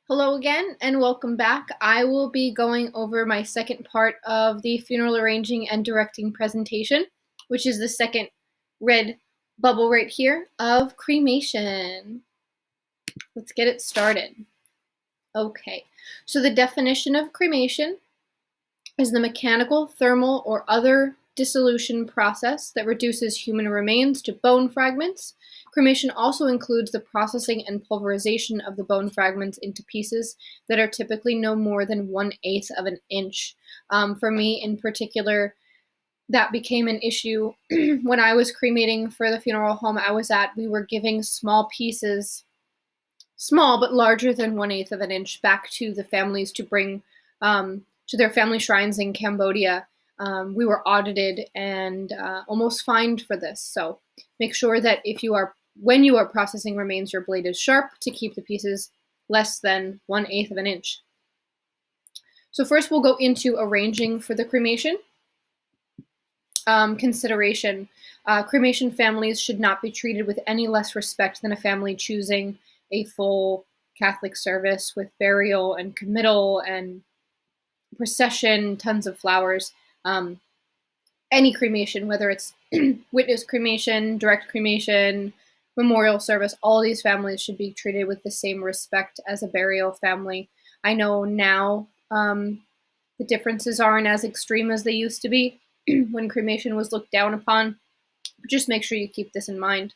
Hello again and welcome back. I will be going over my second part of the funeral arranging and directing presentation, which is the second red bubble right here of cremation. Let's get it started. Okay, so the definition of cremation is the mechanical, thermal, or other dissolution process that reduces human remains to bone fragments. Cremation also includes the processing and pulverization of the bone fragments into pieces that are typically no more than 1/8 of an inch. For me in particular, that became an issue when I was cremating for the funeral home I was at. We were giving small pieces, small but larger than 1/8 of an inch, back to the families to bring to their family shrines in Cambodia. We were audited and almost fined for this. So make sure that when you are processing remains, your blade is sharp to keep the pieces less than 1/8 of an inch. So first we'll go into arranging for the cremation. Consideration. Cremation families should not be treated with any less respect than a family choosing a full Catholic service with burial and committal and procession, tons of flowers. Any cremation, whether it's witness cremation, direct cremation, memorial service, all these families should be treated with the same respect as a burial family. I know now the differences aren't as extreme as they used to be when cremation was looked down upon, but just make sure you keep this in mind.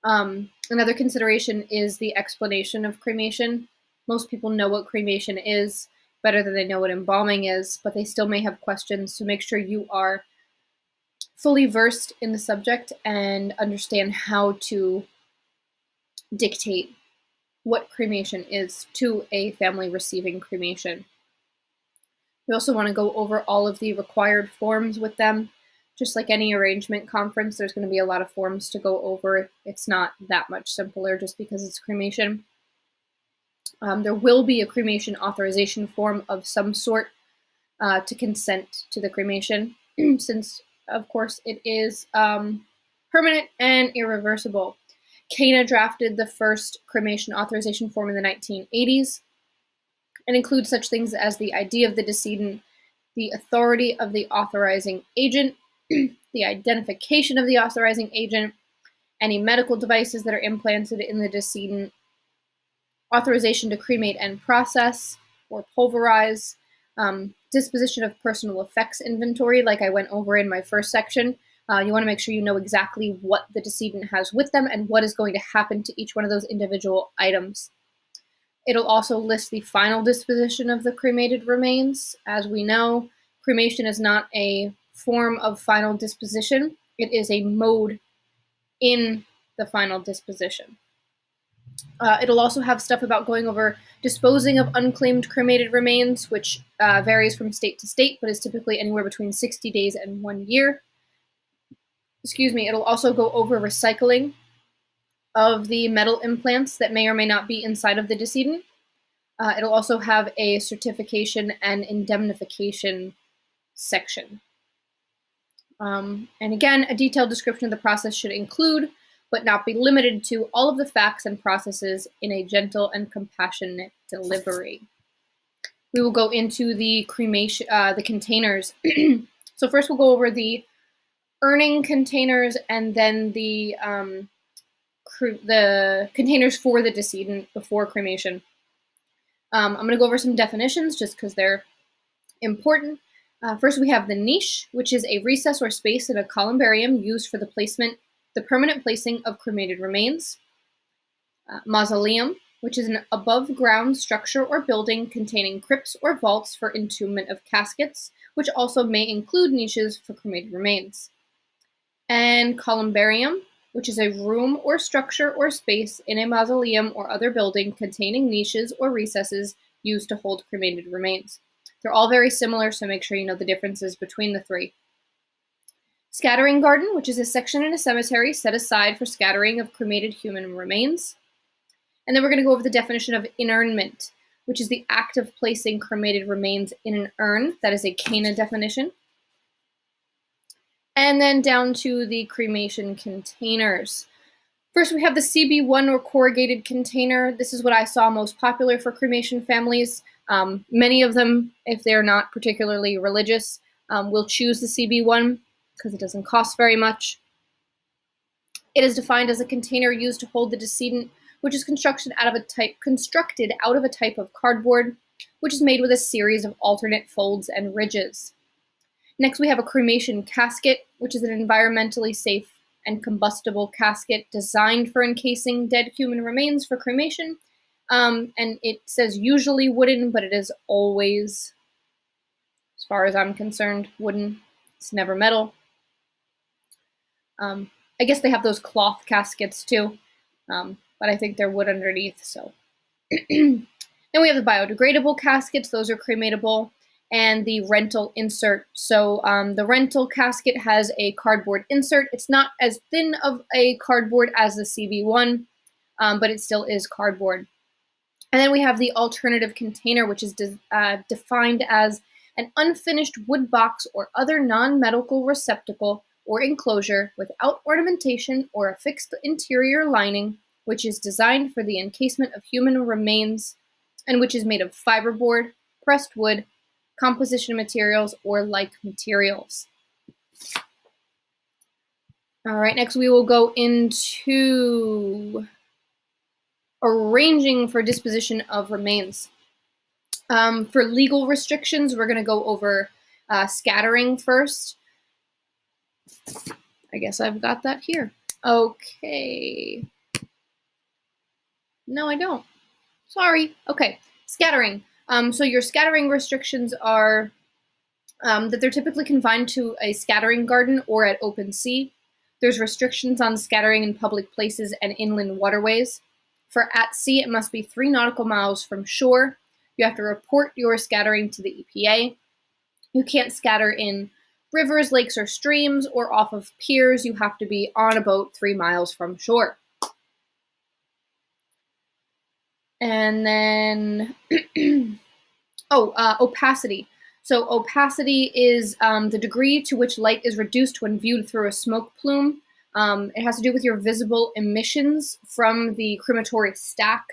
Another consideration is the explanation of cremation. Most people know what cremation is better than they know what embalming is, but they still may have questions, so make sure you are fully versed in the subject and understand how to dictate what cremation is to a family receiving cremation. We also want to go over all of the required forms with them. Just like any arrangement conference, there's going to be a lot of forms to go over. It's not that much simpler just because it's cremation. There will be a cremation authorization form of some sort to consent to the cremation, since, of course, it is permanent and irreversible. Cana drafted the first cremation authorization form in the 1980s and includes such things as the ID of the decedent, the authority of the authorizing agent, the identification of the authorizing agent, any medical devices that are implanted in the decedent, authorization to cremate and process or pulverize, disposition of personal effects inventory, like I went over in my first section. You want to make sure you know exactly what the decedent has with them and what is going to happen to each one of those individual items. It'll also list the final disposition of the cremated remains. As we know, cremation is not a form of final disposition. It is a mode in the final disposition. It'll also have stuff about going over disposing of unclaimed cremated remains, which varies from state to state, but is typically anywhere between 60 days and 1 year. It'll also go over recycling of the metal implants that may or may not be inside of the decedent. It'll also have a certification and indemnification section. And again, a detailed description of the process should include, but not be limited to, all of the facts and processes in a gentle and compassionate delivery. We will go into the cremation, the containers. So first we'll go over the urning containers and then the containers for the decedent before cremation. I'm going to go over some definitions just because they're important. First, we have the niche, which is a recess or space in a columbarium used for the permanent placing of cremated remains. Mausoleum, which is an above-ground structure or building containing crypts or vaults for entombment of caskets, which also may include niches for cremated remains. And columbarium, which is a room or structure or space in a mausoleum or other building containing niches or recesses used to hold cremated remains. They're all very similar, so make sure you know the differences between the three. Scattering garden, which is a section in a cemetery set aside for scattering of cremated human remains. And then we're going to go over the definition of inurnment, which is the act of placing cremated remains in an urn. That is a Cana definition. And then down to the cremation containers. First, we have the CB1 or corrugated container. This is what I saw most popular for cremation families. Many of them, if they're not particularly religious, will choose the CB1 because it doesn't cost very much. It is defined as a container used to hold the decedent, which is constructed out of a type of cardboard, which is made with a series of alternate folds and ridges. Next, we have a cremation casket, which is an environmentally safe and combustible casket designed for encasing dead human remains for cremation. And it says usually wooden, but it is always, as far as I'm concerned, wooden. It's never metal. I guess they have those cloth caskets too, but I think they're wood underneath. So then we have the biodegradable caskets. Those are crematable. And the rental insert. So the rental casket has a cardboard insert. It's not as thin of a cardboard as the CB1, but it still is cardboard. And then we have the alternative container, which is defined as an unfinished wood box or other non-medical receptacle or enclosure without ornamentation or a fixed interior lining, which is designed for the encasement of human remains and which is made of fiberboard, pressed wood, composition materials, or like materials. All right, next we will go into arranging for disposition of remains. For legal restrictions, we're going to go over scattering first. I guess I've got that here. Okay. No, I don't. Sorry. Okay, scattering. So your scattering restrictions are that they're typically confined to a scattering garden or at open sea. There's restrictions on scattering in public places and inland waterways. For at sea, it must be 3 nautical miles from shore. You have to report your scattering to the EPA. You can't scatter in rivers, lakes, or streams, or off of piers. You have to be on a boat 3 miles from shore. And then, opacity. So opacity is the degree to which light is reduced when viewed through a smoke plume. It has to do with your visible emissions from the crematory stack.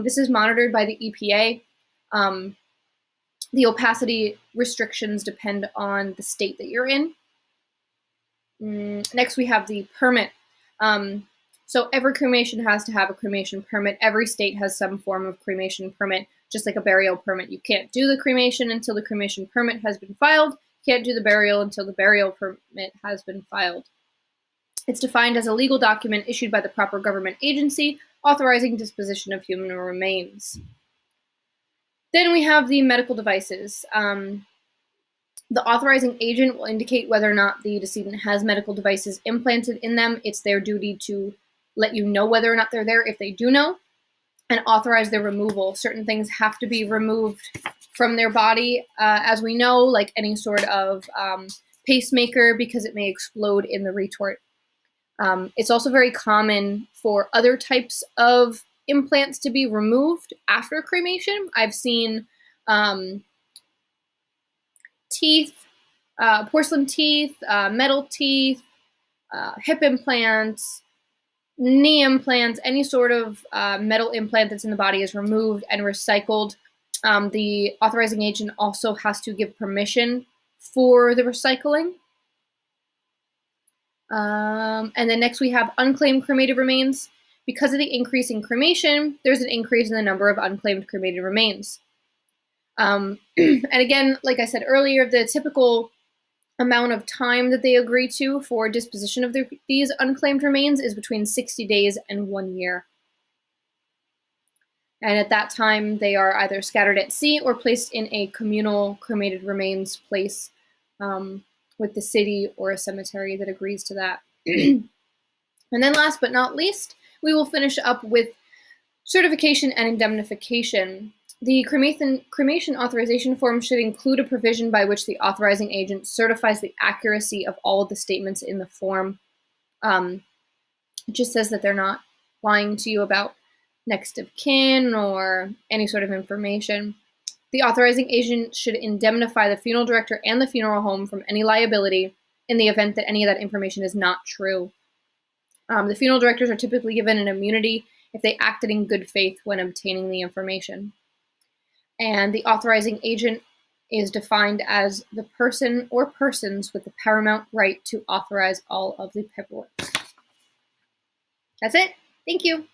This is monitored by the EPA. The opacity restrictions depend on the state that you're in. Next, we have the permit. So every cremation has to have a cremation permit. Every state has some form of cremation permit, just like a burial permit. You can't do the cremation until the cremation permit has been filed. You can't do the burial until the burial permit has been filed. It's defined as a legal document issued by the proper government agency authorizing disposition of human remains. Then we have the medical devices. The authorizing agent will indicate whether or not the decedent has medical devices implanted in them. It's their duty to let you know whether or not they're there if they do know, and authorize their removal. Certain things have to be removed from their body, as we know, like any sort of pacemaker, because it may explode in the retort. It's also very common for other types of implants to be removed after cremation. I've seen teeth, porcelain teeth, metal teeth, hip implants, knee implants, any sort of metal implant that's in the body is removed and recycled. The authorizing agent also has to give permission for the recycling. And then next we have unclaimed cremated remains. Because of the increase in cremation, there's an increase in the number of unclaimed cremated remains. And again, like I said earlier, the typical amount of time that they agree to for disposition of these unclaimed remains is between 60 days and 1 year. And at that time, they are either scattered at sea or placed in a communal cremated remains place with the city or a cemetery that agrees to that. And then last but not least, we will finish up with certification and indemnification. The cremation authorization form should include a provision by which the authorizing agent certifies the accuracy of all of the statements in the form. It just says that they're not lying to you about next of kin or any sort of information. The authorizing agent should indemnify the funeral director and the funeral home from any liability in the event that any of that information is not true. The funeral directors are typically given an immunity if they acted in good faith when obtaining the information. And the authorizing agent is defined as the person or persons with the paramount right to authorize all of the paperwork. That's it. Thank you.